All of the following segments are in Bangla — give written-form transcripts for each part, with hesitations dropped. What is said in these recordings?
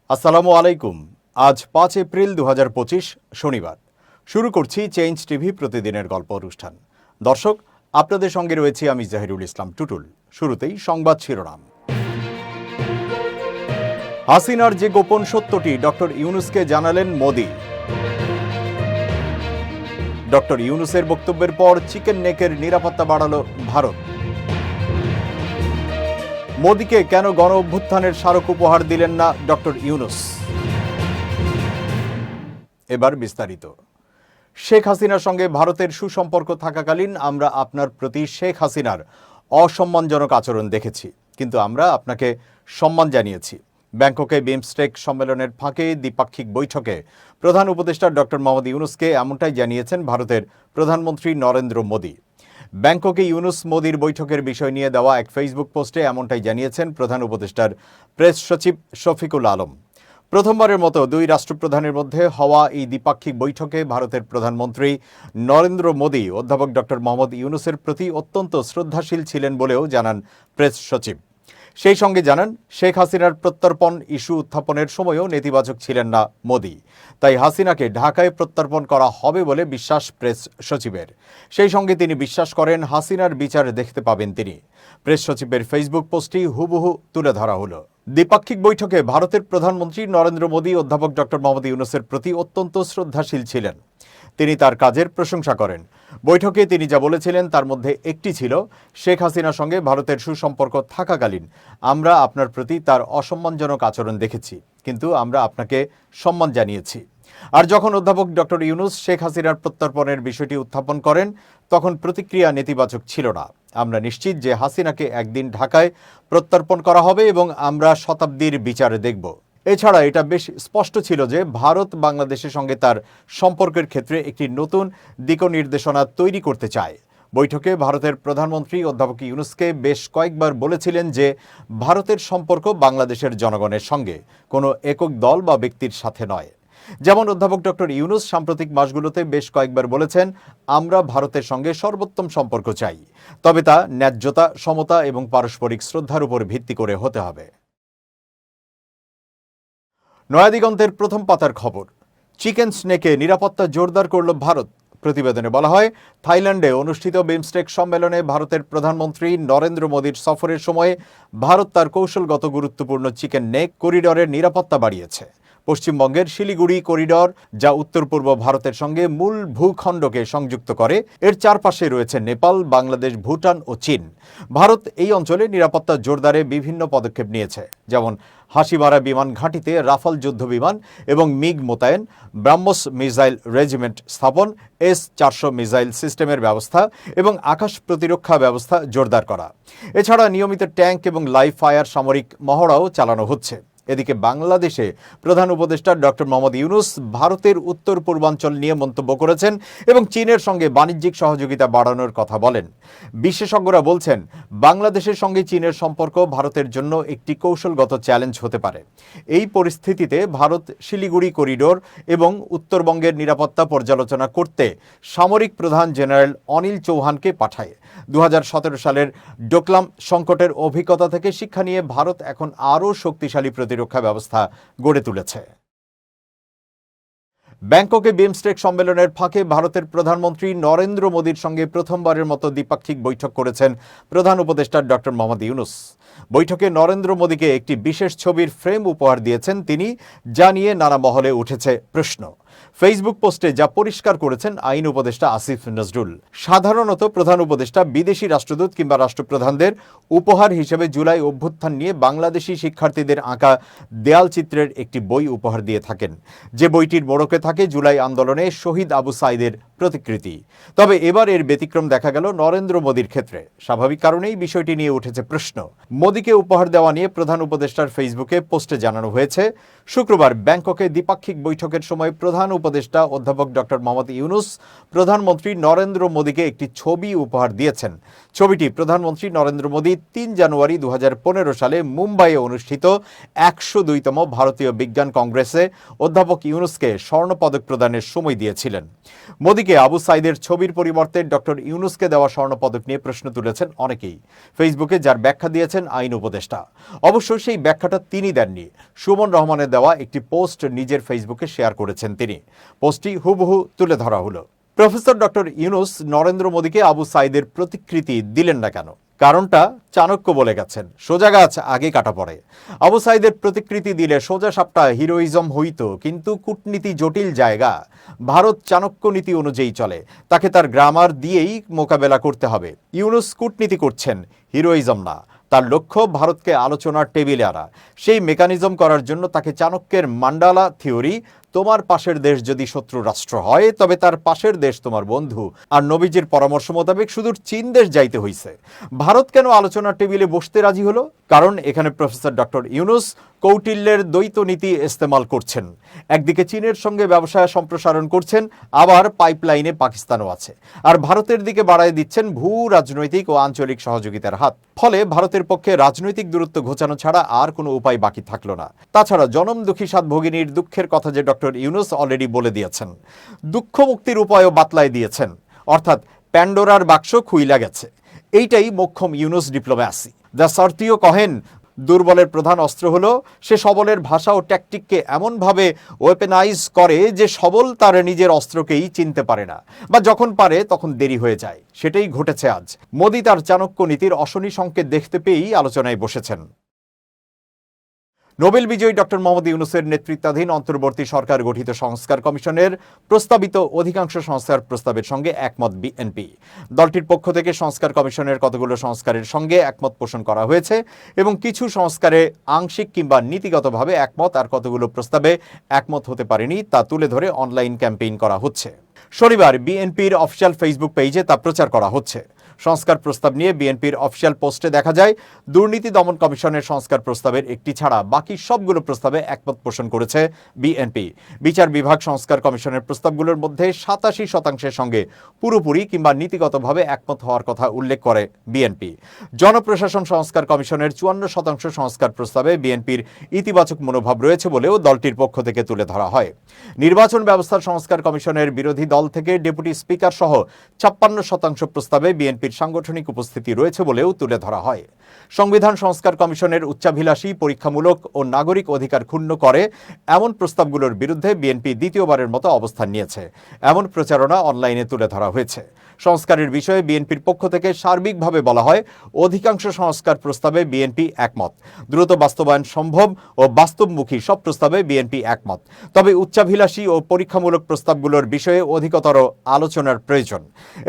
আসসালামু আলাইকুম। আজ ৫ এপ্রিল ২০২৫ শনিবার। শুরু করছি চেঞ্জ টিভি প্রতিদিনের গল্প অনুষ্ঠান। দর্শক, আপনাদের সঙ্গে রয়েছি আমি জাহিরুল ইসলাম টুটুল। শুরুতেই সংবাদ শিরোনাম। হাসিনার যে গোপন সত্যটি ডক্টর ইউনূসকে জানালেন মোদি। ডক্টর ইউনূসের বক্তব্যের পর চিকেন নেকের নিরাপত্তা বাড়ালো ভারত। মোদিকে কেন গণ অভ্যুত্থানের স্মারক উপহার দিলেন না ডক্টর ইউনূস? এবার বিস্তারিত। শেখ হাসিনার সঙ্গে ভারতের সুসম্পর্ক থাকাকালীন আমরা আপনার প্রতি শেখ হাসিনার অসম্মানজনক আচরণ দেখেছি, কিন্তু আমরা আপনাকে সম্মান জানিয়েছি। ব্যাংককে বিমস্টেক সম্মেলনের ফাঁকে দ্বিপাক্ষিক বৈঠকে প্রধান উপদেষ্টা ডক্টর মোহাম্মদ ইউনূসকে এমনটাই জানিয়েছেন ভারতের প্রধানমন্ত্রী নরেন্দ্র মোদি। ব্যাংককে ইউনূস মোদির বৈঠকের বিষয় নিয়ে দেওয়া এক ফেসবুক পোস্টে এমনটাই জানিয়েছেন প্রধান উপদেষ্টার প্রেস সচিব শফিকুল আলম। প্রথমবারের মতো দুই রাষ্ট্রপ্রধানের মধ্যে হওয়া এই দ্বিপাক্ষিক বৈঠকে ভারতের প্রধানমন্ত্রী নরেন্দ্র মোদি অধ্যাপক ডক্টর মোহাম্মদ ইউনূসের প্রতি অত্যন্ত শ্রদ্ধাশীল ছিলেন বলেও জানান প্রেস সচিব। সেই সঙ্গে জানান, শেখ হাসিনার প্রত্যর্পণ ইস্যু উত্থাপনের সময়ও নেতিবাচক ছিলেন না মোদি, তাই হাসিনাকে ঢাকায় প্রত্যর্পণ করা হবে বলে বিশ্বাস প্রেস সচিবের। সেই সঙ্গে তিনি বিশ্বাস করেন হাসিনার বিচার দেখতে পাবেন তিনি। প্রেস সচিবের ফেসবুক পোস্টটি হুবহু তুলে ধরা হলো। দ্বিপাক্ষিক বৈঠকে ভারতের প্রধানমন্ত্রী নরেন্দ্র মোদি অধ্যাপক ডক্টর মোহাম্মদ ইউনূসের প্রতি অত্যন্ত শ্রদ্ধাশীল ছিলেন। তিনি তার কাজের প্রশংসা করেন। বৈঠকে তিনি যা বলেছিলেন তার মধ্যে একটি ছিল, শেখ হাসিনার সঙ্গে ভারতের সুসম্পর্ক থাকাকালীন আমরা আপনার প্রতি তার অসম্মানজনক আচরণ দেখেছি, কিন্তু আমরা আপনাকে সম্মান জানিয়েছি। আর যখন অধ্যাপক ডক্টর ইউনূস শেখ হাসিনার প্রত্যর্পণের বিষয়টি উত্থাপন করেন তখন প্রতিক্রিয়া নেতিবাচক ছিল না। আমরা নিশ্চিত যে হাসিনাকে একদিন ঢাকায় প্রত্যর্পণ করা হবে এবং আমরা শতাব্দীর বিচার দেখব। এছাড়া এটা বেশ স্পষ্ট ছিল যে ভারত বাংলাদেশের সঙ্গে তার সম্পর্কের ক্ষেত্রে একটি নতুন দিকনির্দেশনা তৈরি করতে চায়। বৈঠকে ভারতের প্রধানমন্ত্রী অধ্যাপক ইউনূসকে বেশ কয়েকবার বলেছিলেন যে ভারতের সম্পর্ক বাংলাদেশের জনগণের সঙ্গে কোনো একক দল বা ব্যক্তির সাথে নয়। যেমন অধ্যাপক ডক্টর ইউনূস সাম্প্রতিক মাসগুলোতে বেশ কয়েকবার বলেছেন, আমরা ভারতের সঙ্গে সর্বোত্তম সম্পর্ক চাই, তবে তা ন্যায্যতা, সমতা এবং পারস্পরিক শ্রদ্ধার উপর ভিত্তি করে হতে হবে। নয়াদিগন্তের প্রথম পাতার খবর, চিকেন স্নেকে নিরাপত্তা জোরদার করল ভারত। প্রতিবেদনে বলা হয়, থাইল্যান্ডে অনুষ্ঠিত বিমস্টেক সম্মেলনে ভারতের প্রধানমন্ত্রী নরেন্দ্র মোদির সফরের সময়ে ভারত তার কৌশলগত গুরুত্বপূর্ণ চিকেন নেক করিডরের নিরাপত্তা বাড়িয়েছে। পশ্চিমবঙ্গের শিলিগুড়ি করিডর, যা উত্তর পূর্ব ভারতের সঙ্গে মূল ভূখণ্ডকে সংযুক্ত করে, এর চারপাশে রয়েছে নেপাল, বাংলাদেশ, ভুটান ও চীন। ভারত এই অঞ্চলে নিরাপত্তা জোরদারে বিভিন্ন পদক্ষেপ নিয়েছে, যেমন হাসিমারা বিমান ঘাঁটিতে রাফাল যুদ্ধ বিমান এবং মিগ মোতায়েন, ব্রাহ্মস মিসাইল রেজিমেন্ট স্থাপন, S-400 মিসাইল সিস্টেমের ব্যবস্থা এবং আকাশ প্রতিরক্ষা ব্যবস্থা জোরদার করা। এছাড়া নিয়মিত ট্যাঙ্ক এবং লাইভ ফায়ার সামরিক মহড়াও চালানো হচ্ছে। এদিকে বাংলাদেশে প্রধান উপদেষ্টা ডক্টর মোহাম্মদ ইউনূস ভারতের উত্তর পূর্বাঞ্চল নিয়ে মন্তব্য করেছেন এবং চীনের সঙ্গে বাণিজ্যিক সহযোগিতা বাড়ানোর কথা বলেন। বিশেষজ্ঞরা বলছেন, বাংলাদেশের সঙ্গে চীনের সম্পর্ক ভারতের জন্য একটি কৌশলগত চ্যালেঞ্জ হতে পারে। এই পরিস্থিতিতে ভারত শিলিগুড়ি করিডোর এবং উত্তরবঙ্গের নিরাপত্তা পর্যালোচনা করতে সামরিক প্রধান জেনারেল অনিল চৌহানকে পাঠায়। 2017 সালের ডোকলাম সংকটের অভিজ্ঞতা থেকে শিক্ষা নিয়ে ভারত এখন আরও শক্তিশালী প্রতিরক্ষা ব্যবস্থা গড়ে তুলেছে। ব্যাংককে বিমস্টেক সম্মেলনের ফাঁকে ভারতের প্রধানমন্ত্রী নরেন্দ্র মোদির সঙ্গে প্রথমবারের মতো দ্বিপাক্ষিক বৈঠক করেছেন প্রধান উপদেষ্টা ডক্টর মোহাম্মদ ইউনূস। বৈঠকে নরেন্দ্র মোদিকে একটি বিশেষ ছবির ফ্রেম উপহার দিয়েছেন তিনি, যা নিয়ে নানা মহলে উঠেছে প্রশ্ন। ফেসবুক পোস্টে যা পরিষ্কার করেছেন আইন উপদেষ্টা আসিফ নজরুল। সাধারণত প্রধান উপদেষ্টা বিদেশি রাষ্ট্রদূত কিংবা রাষ্ট্রপ্রধানদের উপহার হিসেবে জুলাই অভ্যুত্থান নিয়ে বাংলাদেশি শিক্ষার্থীদের আঁকা দেয়াল চিত্রের একটি বই উপহার দিয়ে থাকেন, যে বইটির মোড়কে থাকে জুলাই আন্দোলনে শহীদ আবু সাইদের প্রতিকৃতি। তবে এবার এর ব্যতিক্রম দেখা গেল নরেন্দ্র মোদির ক্ষেত্রে। স্বাভাবিক কারণেই বিষয়টি নিয়ে উঠেছে প্রশ্ন। মোদিকে উপহার দেওয়া নিয়ে প্রধান উপদেষ্টার ফেসবুকে পোস্টে জানানো হয়েছে, শুক্রবার ব্যাংককে দ্বিপাক্ষিক বৈঠকের সময় প্রধান উপদেষ্টা অধ্যাপক ডক্টর মোহাম্মদ ইউনূস প্রধানমন্ত্রী নরেন্দ্র মোদিকে একটি ছবি উপহার দিয়েছেন। ছবিটি প্রধানমন্ত্রী নরেন্দ্র মোদি 3 জানুয়ারি 2015 সালে মুম্বাইয়ে অনুষ্ঠিত 102তম ভারতীয় বিজ্ঞান কংগ্রেসে অধ্যাপক ইউনূসকে স্বর্ণপদক প্রদানের সময় দিয়েছিলেন। মোদিকে আবু সাইদের ছবির পরিবর্তে ডক্টর ইউনূসকে দেওয়া স্বর্ণপদক নিয়ে প্রশ্ন তুলেছেন অনেকেই ফেসবুকে, যার ব্যাখ্যা দিয়েছেন আইন উপদেষ্টা। অবশ্য সেই ব্যাখ্যাটা তিনি দেননি। সুমন রহমানের দেওয়া একটি পোস্ট নিজের ফেসবুকে শেয়ার করেছেন তিনি। পোস্টটি হুবহু তুলে ধরা হলো। প্রফেসর ডক্টর ইউনূস নরেন্দ্র মোদীকে আবু সাঈদের প্রতিকৃতি দিলেন না কেন? কারণটা চাণক্য বলে গেছেন, সোজা গাছ আগে কাটা পড়ে। আবু সাঈদের প্রতিকৃতি দিলে সোজা সাপটা হিরোইজম হইত, কিন্তু কূটনীতি জটিল জায়গা। ভারত চাণক্য নীতি অনুযায়ী চলে, তাকে তার গ্রামার দিয়েই মোকাবেলা করতে হবে। ইউনূস কূটনীতি করছেন, হিরোইজম না। তার লক্ষ্য ভারতকে আলোচনার টেবিলে আনা। সেই মেকানিজম করার জন্য তাকে চাণক্যের মান্ডালা থিওরি, তোমার পাশের দেশ যদি শত্রু রাষ্ট্র হয় তবে তার পাশের দেশ তোমার বন্ধু, আর নবীজির পরামর্শ মোতাবেক সুদূর চীন দেশ যাইতে হইছে। ভারত কেন আলোচনার টেবিলে বসতে রাজি হলো? কারণ এখানে প্রফেসর ডক্টর ইউনূস কৌটিল্যের দ্বৈত নীতি ইস্তেমাল করছেন। একদিকে চীনের সঙ্গে ব্যবসা সম্প্রসারণ করছেন, আবার পাইপলাইনে পাকিস্তানও আছে, আর ভারতের দিকে বাড়ায় দিচ্ছেন ভূ রাজনৈতিক ও আঞ্চলিক সহযোগিতার হাত। ফলে ভারতের পক্ষে রাজনৈতিক দূরত্ব ঘোচানো ছাড়া আর কোনো উপায় বাকি থাকলো না। তাছাড়া জনম দুঃখী সাত ভগিনীর দুঃখের কথা যে ডক্টর ইউনূস অলরেডি বলে দিয়েছেন, দুঃখ মুক্তির উপায়ও বাতলায় দিয়েছেন, অর্থাৎ প্যান্ডোরার বাক্স খুইলা গেছে। এইটাই মোক্ষম ইউনূস ডিপ্লোম্যাসি। দ্য সার্থীয় কহেন, দুর্বলের প্রধান অস্ত্র হলো সে সবলের ভাষা ও ট্যাকটিককে এমনভাবে ওয়েপেনাইজ করে যে সবল তার নিজের অস্ত্রকেই চিনতে পারে না, বা যখন পারে তখন দেরি হয়ে যায়। সেটাই ঘটেছে আজ। মোদি তার চাণক্য নীতির অশনি সংকেত দেখতে পেয়েই আলোচনায় বসেছেন। নোবেল বিজয়ী ডক্টর মোহাম্মদ ইউনূসের নেতৃত্বাধীন অন্তর্বর্তী সরকার গঠিত সংস্কার কমিশনের প্রস্তাবিত অধিকাংশ সংস্কার প্রস্তাবের সঙ্গে একমত বিএনপি। দলটির পক্ষ থেকে সংস্কার কমিশনের কতগুলো সংস্কারের সঙ্গে একমত পোষণ করা হয়েছে এবং কিছু সংস্কারে আংশিক কিংবা নীতিগতভাবে একমত, আর কতগুলো প্রস্তাবে একমত হতে পারেনি তা তুলে ধরে অনলাইন ক্যাম্পেইন করা হচ্ছে। শনিবার বিএনপির অফিসিয়াল ফেসবুক পেজে তা প্রচার করা হচ্ছে। সংস্কার প্রস্তাব নিয়ে বিএনপির অফিসিয়াল পোস্টে দেখা যায়, দুর্নীতি দমন কমিশনের সংস্কার প্রস্তাবের একটি ছাড়া বাকি সবগুলো প্রস্তাবে একমত পোষণ করেছে বিএনপি। বিচার বিভাগ সংস্কার কমিশনের প্রস্তাবগুলোর মধ্যে 87% সঙ্গে পুরোপুরি কিংবা নীতিগতভাবে একমত হওয়ার কথা উল্লেখ করে বিএনপি। জনপ্রশাসন সংস্কার কমিশনের 54% সংস্কার প্রস্তাবে বিএনপির ইতিবাচক মনোভাব রয়েছে বলেও দলটির পক্ষ থেকে তুলে ধরা হয়। নির্বাচন ব্যবস্থার সংস্কার কমিশনের বিরোধী দল থেকে ডেপুটি স্পিকার সহ 56% প্রস্তাবে বিএনপির সাংগঠনিক উপস্থিতি রয়েছে বলেও তুলে ধরা হয়। সংবিধান সংস্কার কমিশনের উচ্চাভিলাষী, পরীক্ষামূলক ও নাগরিক অধিকার ক্ষুণ্ণ করে এমন প্রস্তাবগুলোর বিরুদ্ধে বিএনপি দ্বিতীয়বারের মতো অবস্থান নিয়েছে। এমন প্রচারণা অনলাইনে তুলে ধরা হয়েছে। সংস্কারের বিষয়ে বিএনপির পক্ষ থেকে সার্বিকভাবে বলা হয়, অধিকাংশ সংস্কার প্রস্তাবে বিএনপি একমত। দ্রুত বাস্তবায়ন সম্ভব ও বাস্তবমুখী সব প্রস্তাবে বিএনপি একমত। তবে উচ্চাভিলাষী ও পরীক্ষামূলক প্রস্তাবগুলোর বিষয়ে অধিকতর আলোচনার প্রয়োজন।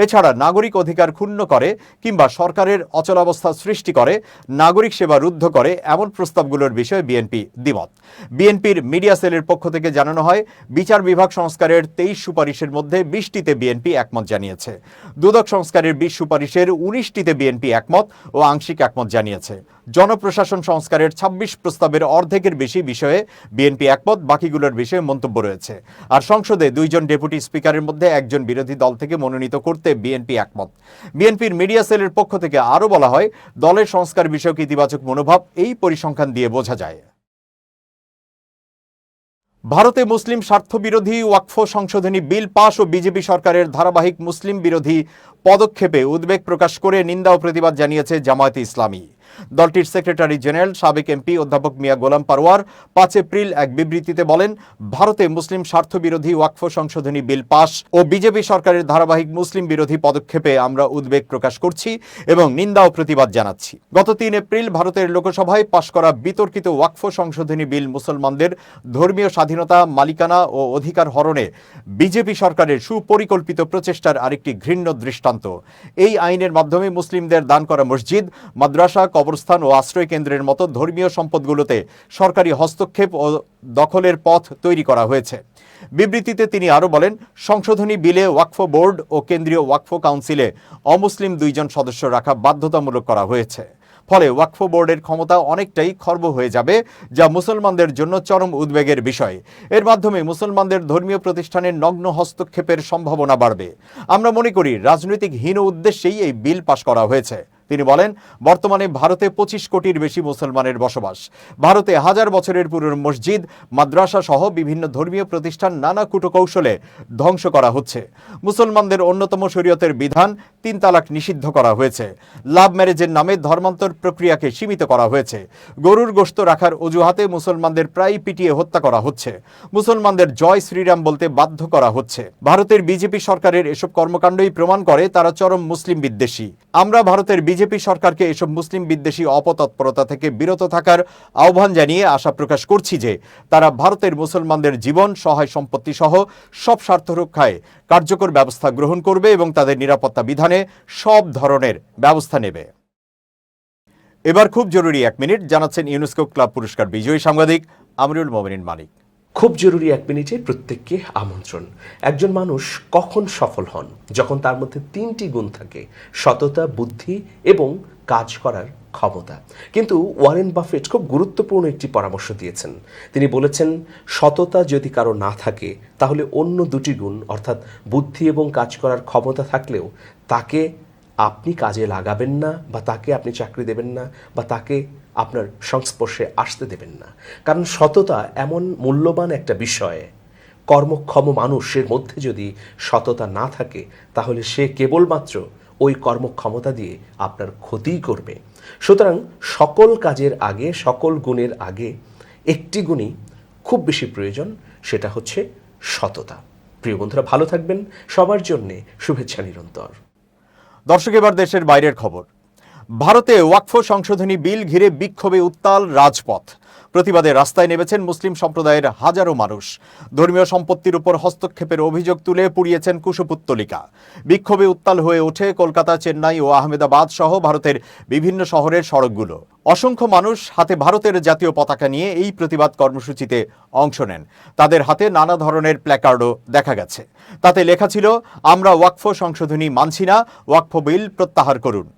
এছাড়া নাগরিক অধিকার ক্ষুণ্ণ করে কিংবা সরকারের অচলাবস্থা সৃষ্টি করে, নাগরিক সেবা রুদ্ধ করে এমন প্রস্তাবগুলোর বিষয়ে বিএনপি দ্বিমত। বিএনপির মিডিয়া সেলের পক্ষ থেকে জানানো হয়, বিচার বিভাগ সংস্কারের 23 সুপারিশের মধ্যে 20টিতে বিএনপি একমত জানিয়েছে। দুদক সংস্কারের 20 সুপারিশের 19টিতে বিএনপি একমত ও আংশিক একমত জানিয়েছে। জনপ্রশাসন সংস্কারের 26 প্রস্তাবের অর্ধেকের বেশি বিষয়ে বিএনপি একমত, বাকিগুলোর বিষয়ে মন্তব্য রয়েছে। আর সংসদে 2 জন ডেপুটি স্পিকারের মধ্যে 1 জন বিরোধী দল থেকে মনোনীত করতে বিএনপি একমত। বিএনপির মিডিয়া সেলের পক্ষ থেকে আরও বলা হয়, দলের সংস্কার বিষয়ক ইতিবাচক মনোভাব এই পরিসংখ্যান দিয়ে বোঝা যায়। ভারতে মুসলিম স্বার্থবিরোধী ওয়াকফ সংশোধনী বিল পাস ও বিজেপি সরকারের ধারাবাহিক মুসলিম বিরোধী পদক্ষেপে উদ্বেগ প্রকাশ করে নিন্দা ও প্রতিবাদ জানিয়েছে জামায়াতে ইসলামী। দলটির সেক্রেটারি জেনারেল সাবেক এমপি অধ্যাপক মিয়া গোলাম পারওয়ার 5 এপ্রিল এক বিবৃতিতে বলেন, ভারতে মুসলিম স্বার্থবিরোধী ওয়াকফ সংশোধনী বিল পাস ও বিজেপি সরকারের ধারাবাহিক মুসলিম বিরোধী পদক্ষেপে আমরা উদ্বেগ প্রকাশ করছি এবং নিন্দা ও প্রতিবাদ জানাচ্ছি। গত 3 এপ্রিল ভারতের লোকসভায় পাশ করা বিতর্কিত ওয়াকফ সংশোধনী বিল মুসলমানদের ধর্মীয় স্বাধীনতা, মালিকানা ও অধিকার হরণে বিজেপি সরকারের সুপরিকল্পিত প্রচেষ্টার আরেকটি ঘৃণ্য দৃষ্টান্ত। এই আইনের মাধ্যমে মুসলিমদের দান করা মসজিদ, মাদ্রাসা, কবরস্থান ও আশ্রয় কেন্দ্রের মতো ধর্মীয় সম্পদগুলোতে সরকারি হস্তক্ষেপ ও দখলের পথ তৈরি করা হয়েছে। বিবৃতিতে তিনি আরও বলেন, সংশোধনী বিলে ওয়াকফ বোর্ড ও কেন্দ্রীয় ওয়াকফ কাউন্সিলে অমুসলিম 2 জন সদস্য রাখা বাধ্যতামূলক করা হয়েছে। ফলে ওয়াকফ বোর্ডের ক্ষমতা অনেকটাই খর্ব হয়ে যাবে, যা মুসলমানদের জন্য চরম উদ্বেগের বিষয়। এর মাধ্যমে মুসলমানদের ধর্মীয় প্রতিষ্ঠানের নগ্ন হস্তক্ষেপের সম্ভাবনা বাড়বে। আমরা মনে করি রাজনৈতিক হীন উদ্দেশ্যেই এই বিল পাশ করা হয়েছে। তিনি বলেন, বর্তমানে ভারতে 25 কোটির বেশি মুসলমানের বসবাস। ভারতে হাজার বছরের পুরনো মসজিদ, মাদ্রাসা সহ বিভিন্ন ধর্মীয় প্রতিষ্ঠান নানা কূটকৌশলে ধ্বংস করা হচ্ছে। মুসলমানদের অন্যতম শরীয়তের বিধান 3 তালাক নিষিদ্ধ করা হয়েছে। লাভ ম্যারেজের নামে ধর্মান্তর প্রক্রিয়াকে সীমিত করা হয়েছে। গরুর গোশত রাখার অজুহাতে মুসলমানদের প্রায় পিটিয়ে হত্যা করা হচ্ছে। মুসলমানদের জয় শ্রীরাম বলতে বাধ্য করা হচ্ছে। ভারতের বিজেপি সরকারের এসব কর্মকাণ্ডই প্রমাণ করে তারা চরম মুসলিম বিদ্বেষী। আমরা ভারতের বিজেপি সরকারকে এসব মুসলিম বিদ্বেষী অপতৎপরতা থেকে বিরত থাকার আহ্বান জানিয়ে আশা প্রকাশ করছি যে তারা ভারতের মুসলমানদের জীবন, সহায় সম্পত্তি সহ সব স্বার্থ রক্ষায় কার্যকর ব্যবস্থা গ্রহণ করবে এবং তাদের নিরাপত্তা বিধানে সব ধরনের ব্যবস্থা নেবে। এবার খুব জরুরি 1 মিনিট জানাচ্ছেন ইউনেস্কো ক্লাব পুরস্কার বিজয়ী সাংবাদিক আমরুল মোমিনিন মানিক। খুব জরুরি 1 মিনিটে প্রত্যেককে আমন্ত্রণ। একজন মানুষ কখন সফল হন? যখন তার মধ্যে 3টি গুণ থাকে: সততা, বুদ্ধি এবং কাজ করার ক্ষমতা। কিন্তু ওয়ারেন বাফেট খুব গুরুত্বপূর্ণ একটি পরামর্শ দিয়েছেন। তিনি বলেছেন, সততা যদি কারো না থাকে তাহলে অন্য 2টি গুণ অর্থাৎ বুদ্ধি এবং কাজ করার ক্ষমতা থাকলেও তাকে আপনি কাজে লাগাবেন না, বা তাকে আপনি চাকরি দেবেন না, বা তাকে আপনার সংস্পর্শে আসতে দেবেন না। কারণ সততা এমন মূল্যবান একটা বিষয়, কর্মক্ষম মানুষের মধ্যে যদি সততা না থাকে তাহলে সে কেবলমাত্র ওই কর্মক্ষমতা দিয়ে আপনার ক্ষতিই করবে। সুতরাং সকল কাজের আগে, সকল গুণের আগে একটি গুণই খুব বেশি প্রয়োজন, সেটা হচ্ছে সততা। প্রিয় বন্ধুরা, ভালো থাকবেন। সবার জন্যে শুভেচ্ছা নিরন্তর। দর্শক, এবার দেশের বাইরের খবর। ভারতে ওয়াকফ সংশোধনী বিল ঘিরে বিক্ষোভে উত্তাল রাজপথ। প্রতিবাদে রাস্তায় নেমেছেন মুসলিম সম্প্রদায়ের হাজারো মানুষ। ধর্মীয় সম্পত্তির উপর হস্তক্ষেপের অভিযোগ তুলে পুড়িয়েছেন কুশপুত্তলিকা। বিক্ষোভে উত্তাল হয়ে ওঠে কলকাতা, চেন্নাই ও আহমেদাবাদ সহ ভারতের বিভিন্ন শহরের সড়কগুলো। অসংখ্য মানুষ হাতে ভারতের জাতীয় পতাকা নিয়ে এই প্রতিবাদ কর্মসূচিতে অংশ নেন। তাদের হাতে নানা ধরনের প্ল্যাকার্ডও দেখা গেছে। তাতে লেখা ছিল, আমরা ওয়াকফ সংশোধনী মানছি না, ওয়াকফ বিল প্রত্যাহার করুন।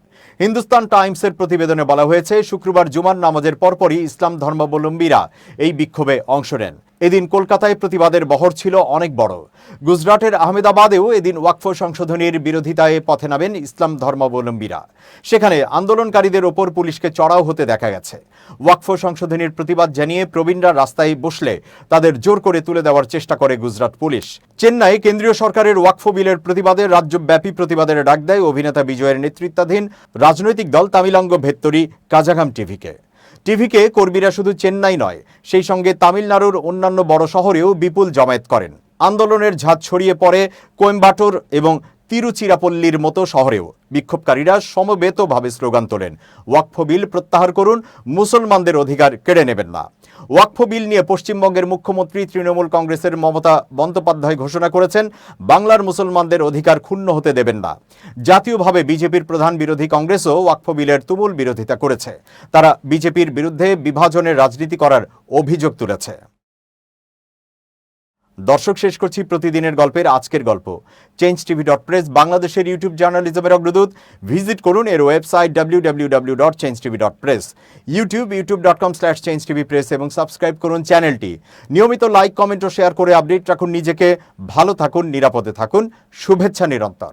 হিন্দুস্তান টাইমসের প্রতিবেদনে বলা হয়েছে, শুক্রবার জুমার নামাজের পরপরই ইসলাম ধর্মাবলম্বীরা এই বিক্ষোভে অংশ নেন। এদিন কলকাতায় প্রতিবাদের বহর ছিল অনেক বড়। গুজরাটের আহমেদাবাদেও এদিন ওয়াকফ সংশোধনীর বিরোধিতায় পথে নামেন ইসলাম ধর্মাবলম্বীরা। সেখানে আন্দোলনকারীদের ওপর পুলিশকে চড়াও হতে দেখা গেছে। ওয়াকফ সংশোধনীর প্রতিবাদ জানিয়ে প্রবীণরা রাস্তায় বসলে তাদের জোর করে তুলে দেওয়ার চেষ্টা করে গুজরাট পুলিশ। চেন্নাই কেন্দ্রীয় সরকারের ওয়াকফ বিলের প্রতিবাদে রাজ্যব্যাপী প্রতিবাদের ডাক দেয় অভিনেতা বিজয়ের নেতৃত্বাধীন রাজনৈতিক দল তামিলাঙ্গ ভেত্তরি কাজাগাম টিভিকে কর্মীরা শুধু চেন্নাই নয়, সেই সঙ্গে তামিলনাড়ুর অন্যান্য বড় শহরেও বিপুল জমায়েত করেন। আন্দোলনের ঝাঁজ ছড়িয়ে পড়ে কোয়েম্বাটোর এবং তিরুচিরাপল্লির মতো শহরেও। বিক্ষোভকারীরা সমবেতভাবে স্লোগান তোলেন, ওয়াকফ বিল প্রত্যাহার করুন, মুসলমানদের অধিকার কেড়ে নেবেন না। ওয়াকফ বিল নিয়ে পশ্চিমবঙ্গের মুখ্যমন্ত্রী তৃণমূল কংগ্রেসের মমতা বন্দ্যোপাধ্যায় ঘোষণা করেছেন, বাংলার মুসলমানদের অধিকার ক্ষুণ্ণ হতে দেবেন না। জাতীয়ভাবে বিজেপির প্রধান বিরোধী কংগ্রেসও ওয়াকফ বিলের তুমুল বিরোধিতা করেছে। তারা বিজেপির বিরুদ্ধে বিভাজনের রাজনীতি করার অভিযোগ তুলেছে। দর্শক, শেষ করছি প্রতিদিনের গল্পের আজকের গল্প। changetv.press বাংলাদেশের ইউটিউব জার্নালিজমের অগ্রদূত। ভিজিট করুন এর ওয়েবসাইট www.changetv.press, youtube.com/changetvpress এবং সাবস্ক্রাইব করুন চ্যানেলটি। নিয়মিত লাইক, কমেন্ট ও শেয়ার করে আপডেট রাখুন নিজেকে। ভালো থাকুন, নিরাপদে থাকুন। শুভেচ্ছা নিরন্তর।